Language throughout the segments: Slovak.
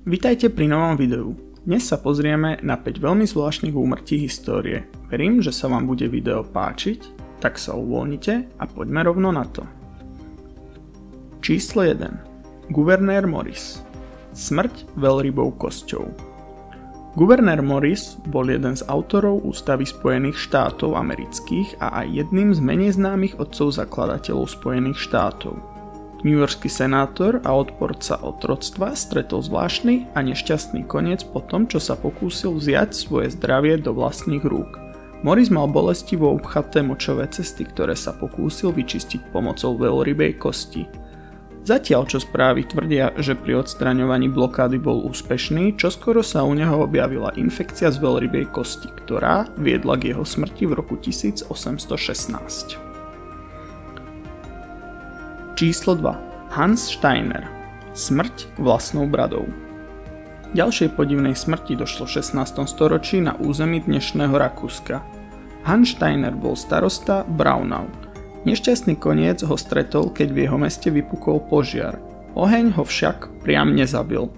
Vitajte pri novom videu. Dnes sa pozrieme na 5 veľmi zvláštnych úmrtí histórie. Verím, že sa vám bude video páčiť, tak sa uvoľnite a poďme rovno na to. Číslo 1. Guvernér Morris. Smrť veľrybou kosťou. Guvernér Morris bol jeden z autorov Ústavy Spojených štátov amerických a aj jedným z menej známych otcov zakladateľov Spojených štátov. Newyorský senátor a odporca otroctva stretol zvláštny a nešťastný koniec po tom, čo sa pokúsil vziať svoje zdravie do vlastných rúk. Morris mal bolestivo upchaté močové cesty, ktoré sa pokúsil vyčistiť pomocou veľrybej kosti. Zatiaľ čo správy tvrdia, že pri odstraňovaní blokády bol úspešný, čoskoro sa u neho objavila infekcia z veľrybej kosti, ktorá viedla k jeho smrti v roku 1816. Číslo 2. Hans Steiner. Smrť vlastnou bradou. Ďalšej podivnej smrti došlo v 16. storočí na území dnešného Rakúska. Hans Steiner bol starosta Braunau. Nešťastný koniec ho stretol, keď v jeho meste vypukol požiar. Oheň ho však priam nezabil.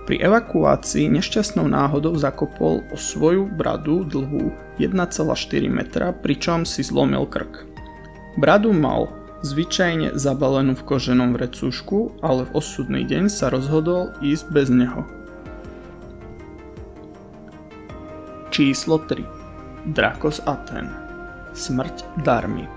Pri evakuácii nešťastnou náhodou zakopol o svoju bradu dlhú 1,4 metra, pričom si zlomil krk. Bradu mal zvyčajne zabalenú v koženom vrecúšku, ale v osudný deň sa rozhodol ísť bez neho. Číslo 3. Drako z Atén. Smrť darmy.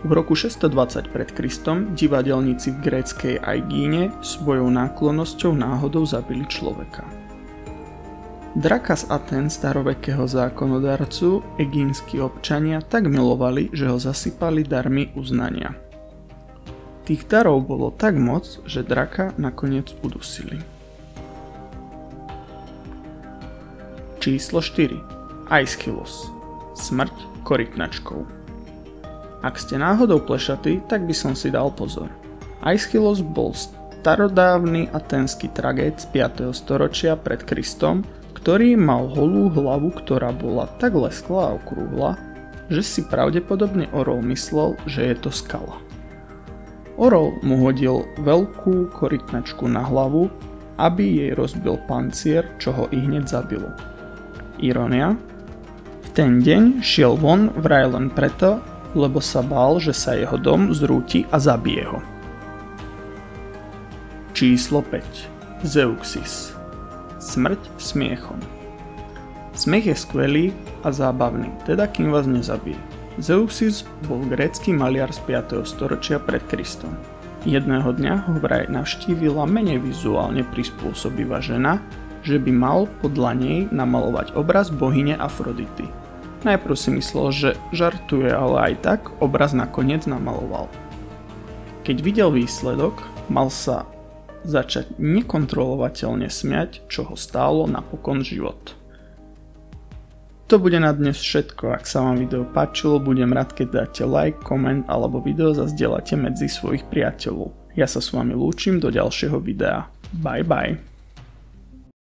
V roku 620 pred Kristom divadelníci v gréckej Aigíne svojou náklonnosťou náhodou zabili človeka. Draka z Atén, starovekého zákonodarcu, egínski občania tak milovali, že ho zasypali darmi uznania. Tých darov bolo tak moc, že draka nakoniec udusili. Číslo 4. Aeschylus. Smrť korytnačkou. Ak ste náhodou plešatí, tak by som si dal pozor. Aeschylus bol starodávny aténsky tragéd z 5. storočia pred Kristom, ktorý mal holú hlavu, ktorá bola tak lesklá a okrúhla, že si pravdepodobne orol myslel, že je to skala. Orol mu hodil veľkú korytnačku na hlavu, aby jej rozbil pancier, čo ho ihneď zabilo. Irónia? V ten deň šiel von vraj len preto, lebo sa bál, že sa jeho dom zrúti a zabije ho. Číslo 5. Zeuxis. Smrť smiechom. Smiech je skvelý a zábavný, teda kým vás nezabije. Zeuxis bol grécky maliar z 5. storočia pred Kristom. Jedného dňa ho vraj navštívila menej vizuálne prispôsobivá žena, že by mal podľa nej namalovať obraz bohyne Afrodity. Najprv si myslel, že žartuje, ale aj tak obraz nakoniec namaloval. Keď videl výsledok, mal sa začať nekontrolovateľne smiať, čo ho stálo napokon život. To bude na dnes všetko. Ak sa vám video páčilo, budem rád, keď dáte like, koment alebo video zazdieľate medzi svojich priateľov. Ja sa s vami lúčim do ďalšieho videa. Bye bye.